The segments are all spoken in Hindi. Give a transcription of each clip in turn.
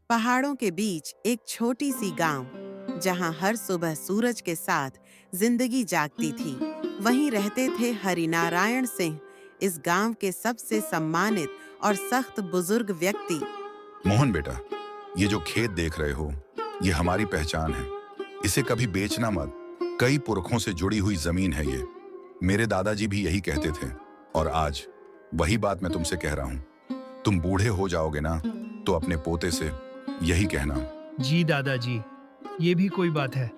पहाड़ों के बीच एक छोटी सी गांव, जहां हर सुबह सूरज के साथ जिंदगी जागती थी, वहीं रहते थे हरिनारायण सिंह, इस गांव के सबसे सम्मानित और सख्त बुजुर्ग व्यक्ति। मोहन बेटा, ये जो खेत देख रहे हो, ये हमारी पहचान है। इसे कभी बेचना मत। कई पुरखों से जुड़ी हुई जमीन है ये। मेरे दादाजी भी यही कहते थे और आज वही बात मैं तुमसे कह रहा हूँ। तुम बूढ़े हो जाओगे ना, तो अपने पोते से यही कहना। जी दादाजी, ये भी कोई बात है।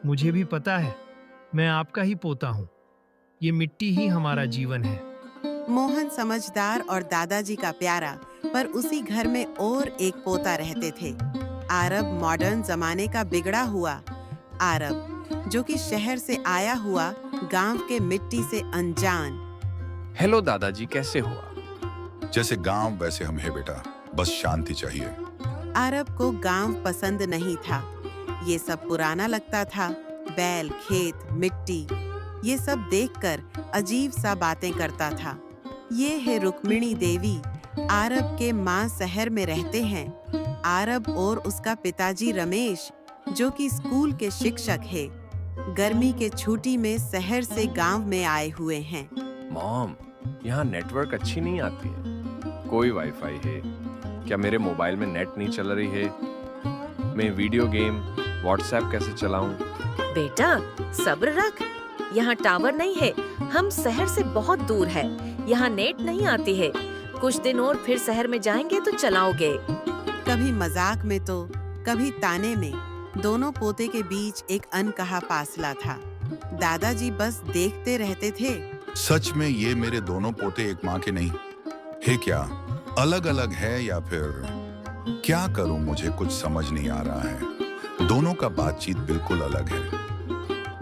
मुझे भी पता है, मैं आपका ही पोता हूँ। ये मिट्टी ही हमारा जीवन है। मोहन समझदार और दादाजी का प्यारा, पर उसी घर में और एक पोता रहते थे। आरब मॉडर्न जमाने का बिगड़ा हुआ आरब, जो कि शहर से आया हुआ, गांव के मिट्टी से अनजान। हेलो दादाजी, कैसे हो आप? जैसे गांव वैसे हम है बेटा, बस शांति चाहिए। आरब को गांव पसंद नहीं था। ये सब पुराना लगता था। बैल, खेत, मिट्टी, ये सब देखकर अजीब सा बातें करता था। ये है रुक्मिणी देवी। आरब के माँ शहर में रहते हैं। आरब और उसका पिताजी रमेश, जो कि स्कूल के शिक्षक है, गर्मी के छुट्टी में शहर से गांव में आए हुए हैं। मॉम, यहाँ नेटवर्क अच्छी नहीं आती है। कोई वाईफाई है क्या? मेरे मोबाइल में नेट नहीं चल रही है। मैं वीडियो गेम, व्हाट्सएप कैसे चलाऊं? बेटा सब्र रख, यहाँ टावर नहीं है। हम शहर से बहुत दूर है, यहाँ नेट नहीं आती है। कुछ दिन और फिर शहर में जाएंगे तो चलाओगे। कभी मजाक में तो कभी ताने में, दोनों पोते के बीच एक अनकहा फासला था। दादाजी बस देखते रहते थे। सच में ये मेरे दोनों पोते एक माँ के नहीं है क्या? अलग अलग है या फिर क्या करूं? मुझे कुछ समझ नहीं आ रहा है। दोनों का बातचीत बिल्कुल अलग है।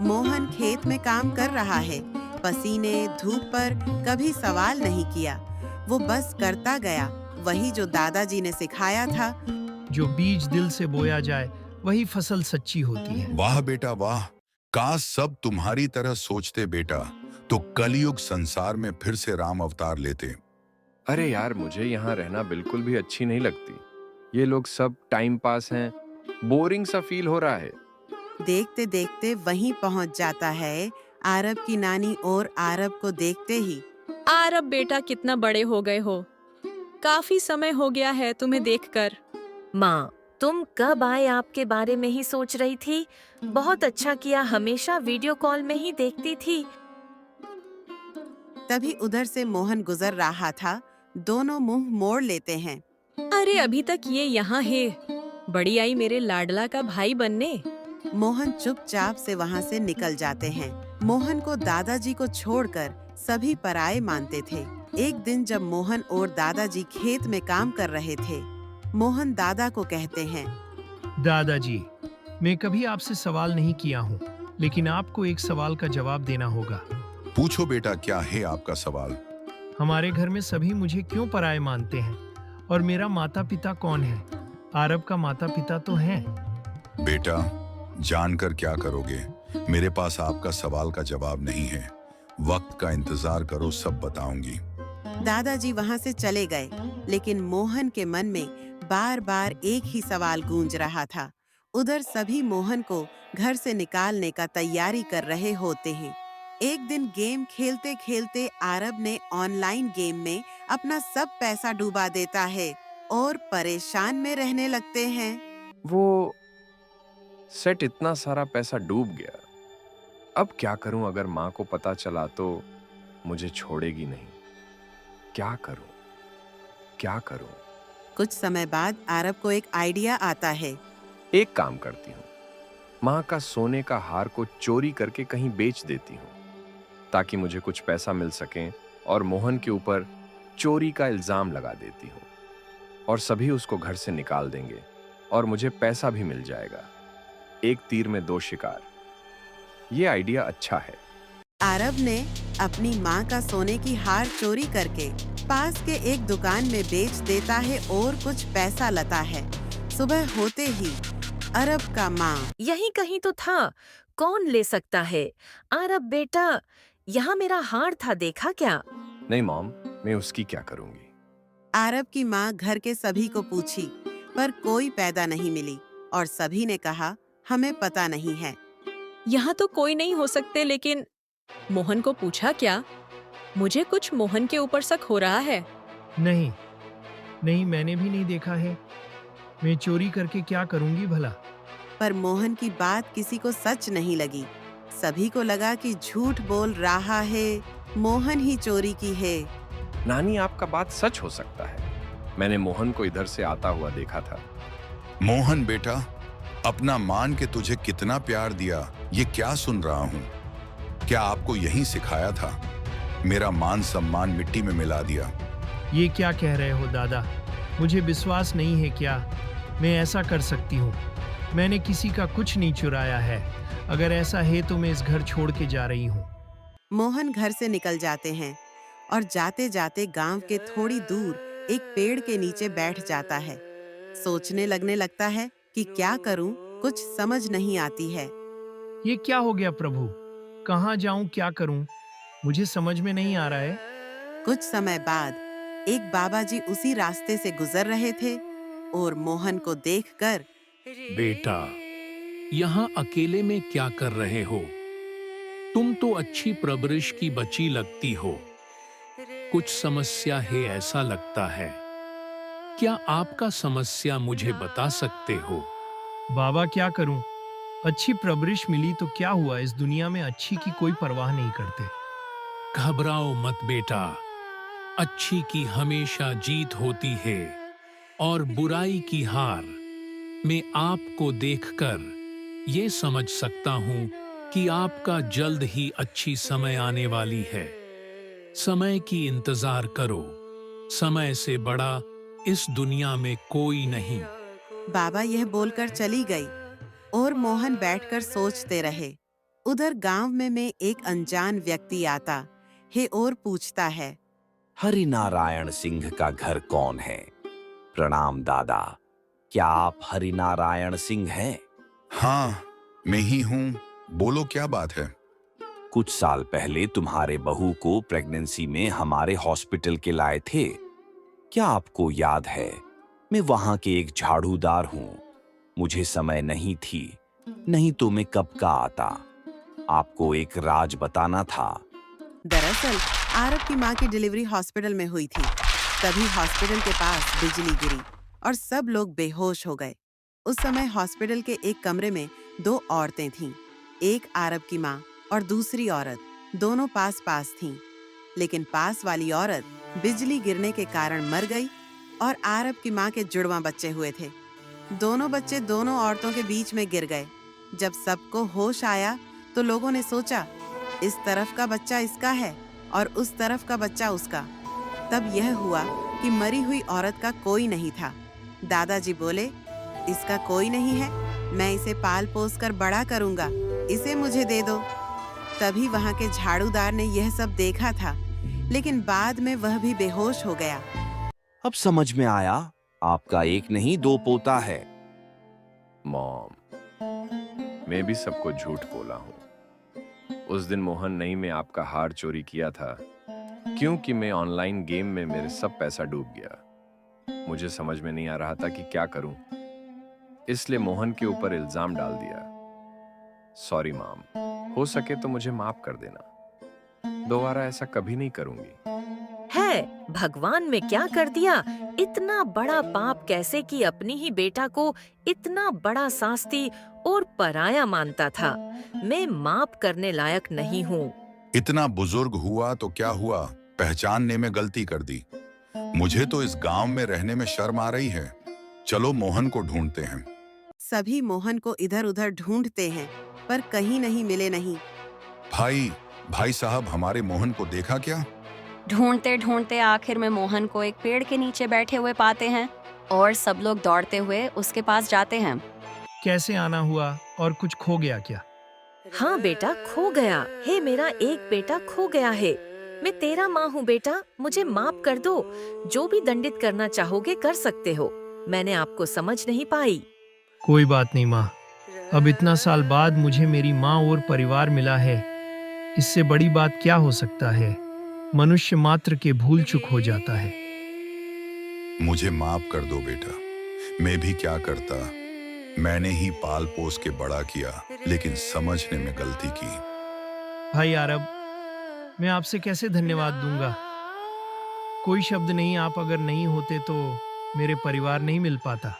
मोहन खेत में काम कर रहा है। पसीने धूप पर कभी सवाल नहीं किया। वो बस करता गया वही जो दादाजी ने सिखाया था। जो बीज दिल से बोया जाए, वही फसल सच्ची होती है। वाह बेटा वाह, काश सब तुम्हारी तरह सोचते बेटा, तो कलयुग संसार में फिर से राम अवतार लेते। अरे यार, मुझे यहाँ रहना बिल्कुल भी अच्छी नहीं लगती। ये लोग सब टाइम पास हैं। बोरिंग सा फील हो रहा है। देखते देखते वहीं पहुंच जाता है आरब की नानी, और आरब को देखते ही, आरब बेटा, कितना बड़े हो गए हो। काफी समय हो गया है तुम्हें देखकर। माँ, तुम कब आए आपके बारे में ही सोच रही थी। बहुत अच्छा किया, हमेशा वीडियो कॉल में ही देखती थी। तभी उधर से मोहन गुजर रहा था। दोनों मुंह मोड़ लेते हैं। अरे अभी तक ये यहाँ है। बड़ी आई मेरे लाडला का भाई बनने। मोहन चुपचाप से वहाँ से निकल जाते हैं। मोहन को दादाजी को छोड़कर सभी पराये मानते थे। एक दिन जब मोहन और दादाजी खेत में काम कर रहे थे, मोहन दादा को कहते हैं, दादाजी, मैं कभी आपसे सवाल नहीं किया हूँ, लेकिन आपको एक सवाल का जवाब देना होगा। पूछो बेटा, क्या है आपका सवाल? हमारे घर में सभी मुझे क्यों पराये मानते हैं, और मेरा माता पिता कौन है? आरब का माता पिता तो हैं। बेटा, जानकर क्या करोगे? मेरे पास आपका सवाल का जवाब नहीं है। वक्त का इंतजार करो, सब बताऊंगी। दादाजी वहाँ से चले गए, लेकिन मोहन के मन में बार बार एक ही सवाल गूंज रहा था। उधर सभी मोहन को घर से निकालने का तैयारी कर रहे होते हैं। एक दिन गेम खेलते खेलते आरब ने ऑनलाइन गेम में अपना सब पैसा डुबा देता है और परेशान में रहने लगते हैं। वो सेट इतना सारा पैसा डूब गया। अब क्या करूं? अगर माँ को पता चला तो मुझे छोड़ेगी नहीं। क्या करूं? क्या करूं? कुछ समय बाद आरब को एक आइडिया आता है। एक काम करती हूँ, माँ का सोने का हार को चोरी करके कहीं बेच देती हूँ, ताकि मुझे कुछ पैसा मिल सके, और मोहन के ऊपर चोरी का इल्जाम लगा देती हूँ, और सभी उसको घर से निकाल देंगे और मुझे पैसा भी मिल जाएगा। एक तीर में दो शिकार। ये आइडिया अच्छा है। आरब ने अपनी माँ का सोने की हार चोरी करके पास के एक दुकान में बेच देता है और कुछ पैसा लाता है। सुबह होते ही अरब का माँ, यही कहीं तो था, कौन ले सकता है? आरब बेटा, यहाँ मेरा हार था, देखा क्या? नहीं मॉम, मैं उसकी क्या करूंगी? आरब की माँ घर के सभी को पूछी। पर कोई पैदा नहीं मिली और सभी ने कहा हमें पता नहीं है। यहाँ तो कोई नहीं हो सकते, लेकिन मोहन को पूछा क्या? मुझे कुछ मोहन के ऊपर शक हो रहा है। नहीं नहीं, मैंने भी नहीं देखा है। मैं चोरी करके क्या करूंगी भला? पर मोहन की बात किसी को सच नहीं लगी। सभी को लगा कि झूठ बोल रहा है, मोहन ही चोरी की है। नानी, आपका बात सच हो सकता है। मैंने मोहन को इधर से आता हुआ देखा था। मोहन बेटा, अपना मान के तुझे कितना प्यार दिया, ये क्या सुन रहा हूँ? क्या आपको यही सिखाया था? मेरा मान सम्मान मिट्टी में मिला दिया। ये क्या कह रहे हो दादा? मुझे विश्वास नहीं है क्या मैं ऐसा कर सकती हूँ? मैंने किसी का कुछ नहीं चुराया है। अगर ऐसा है तो मैं इस घर छोड़ के जा रही हूँ। मोहन घर से निकल जाते हैं और जाते जाते गांव के थोड़ी दूर एक पेड़ के नीचे बैठ जाता है। सोचने लगने लगता है कि क्या करूं, कुछ समझ नहीं आती है। ये क्या हो गया प्रभु? कहाँ जाऊं, क्या करूं? मुझे समझ में नहीं आ रहा है। कुछ समय बाद एक बाबा जी उसी रास्ते से गुजर रहे थे और मोहन को देखकर, बेटा, यहाँ अकेले में क्या कर रहे हो? तुम तो अच्छी परवरिश की बच्ची लगती हो। कुछ समस्या है ऐसा लगता है। क्या आपका समस्या मुझे बता सकते हो? बाबा क्या करूं? अच्छी परवरिश मिली तो क्या हुआ? इस दुनिया में अच्छी की कोई परवाह नहीं करते। घबराओ मत बेटा, अच्छी की हमेशा जीत होती है और बुराई की हार। मैं आपको देखकर ये समझ सकता हूँ कि आपका जल्द ही अच्छी समय आने वाली है। समय की इंतजार करो। समय से बड़ा इस दुनिया में कोई नहीं। बाबा यह बोलकर चली गई और मोहन बैठकर सोचते रहे। उधर गांव में एक अनजान व्यक्ति आता है और पूछता है, हरिनारायण सिंह का घर कौन है? प्रणाम दादा, क्या आप हरिनारायण सिंह हैं? हाँ, मैं ही हूँ। बोलो, क्या बात है? कुछ साल पहले तुम्हारे बहू को प्रेगनेंसी में हमारे हॉस्पिटल के लाए थे। क्या आपको याद है? मैं वहां के एक झाड़ूदार हूँ। मुझे समय नहीं थी, नहीं तो मैं कब का आता। आपको एक राज बताना था। दरअसल आरब की माँ की डिलीवरी हॉस्पिटल में हुई थी। तभी हॉस्पिटल के पास बिजली गिरी और सब लोग बेहोश हो गए। उस समय हॉस्पिटल के एक कमरे में दो औरतें थीं। एक आरब की माँ और दूसरी औरत, दोनों पास पास थीं। लेकिन पास वाली औरत बिजली गिरने के कारण मर गई और आरब की माँ के जुड़वां बच्चे हुए थे। दोनों बच्चे दोनों औरतों के बीच में गिर गए। जब सबको होश आया तो लोगों ने सोचा, इस तरफ का बच्चा इसका है और उस तरफ का बच्चा उसका। तब यह हुआ कि मरी हुई औरत का कोई नहीं था। दादाजी बोले, इसका कोई नहीं है, मैं इसे पाल पोस कर बड़ा करूंगा, इसे मुझे दे दो। तभी वहां के झाड़ूदार ने यह सब देखा था, लेकिन बाद में वह भी बेहोश हो गया। अब समझ में आया, आपका एक नहीं दो पोता है। मॉम, मैं भी सबको झूठ बोला हूँ। उस दिन मोहन नहीं में आपका हार चोरी किया था, क्योंकि मैं ऑनलाइन गेम में मेरे सब पैसा डूब गया। मुझे समझ में नहीं आ रहा था कि क्या करूं, इसलिए मोहन के ऊपर इल्जाम डाल दिया। सॉरी मॉम, हो सके तो मुझे माफ कर देना। दोबारा ऐसा कभी नहीं करूंगी। है, भगवान में क्या कर दिया? इतना बड़ा पाप कैसे कि अपनी ही बेटा को इतना बड़ा शास्ति और पराया मानता था। मैं माफ करने लायक नहीं हूँ। इतना बुजुर्ग हुआ तो क्या हुआ, पहचानने में गलती कर दी। मुझे तो इस गांव में रहने में शर्म आ रही है। चलो मोहन को ढूंढते हैं। सभी मोहन को इधर उधर ढूंढते हैं, पर कहीं नहीं मिले नहीं। भाई साहब, हमारे मोहन को देखा क्या? ढूंढते ढूंढते आखिर में मोहन को एक पेड़ के नीचे बैठे हुए पाते हैं और सब लोग दौड़ते हुए उसके पास जाते हैं। कैसे आना हुआ और कुछ खो गया क्या? हाँ बेटा, खो गया है। मेरा एक बेटा खो गया है। मैं तेरा माँ हूँ बेटा, मुझे माफ कर दो। जो भी दंडित करना चाहोगे कर सकते हो। मैंने आपको समझ नहीं पाई। कोई बात नहीं माँ, अब इतना साल बाद मुझे मेरी माँ और परिवार मिला है। इससे बड़ी बात क्या हो सकता है? मनुष्य मात्र के भूल चूक हो जाता है। मुझे माफ कर दो बेटा। मैं भी क्या करता, मैंने ही पाल पोस के बड़ा किया, लेकिन समझने में गलती की। भाई आरब, मैं आपसे कैसे धन्यवाद दूंगा? कोई शब्द नहीं, आप अगर नहीं होते तो मेरे परिवार नहीं मिल पाता।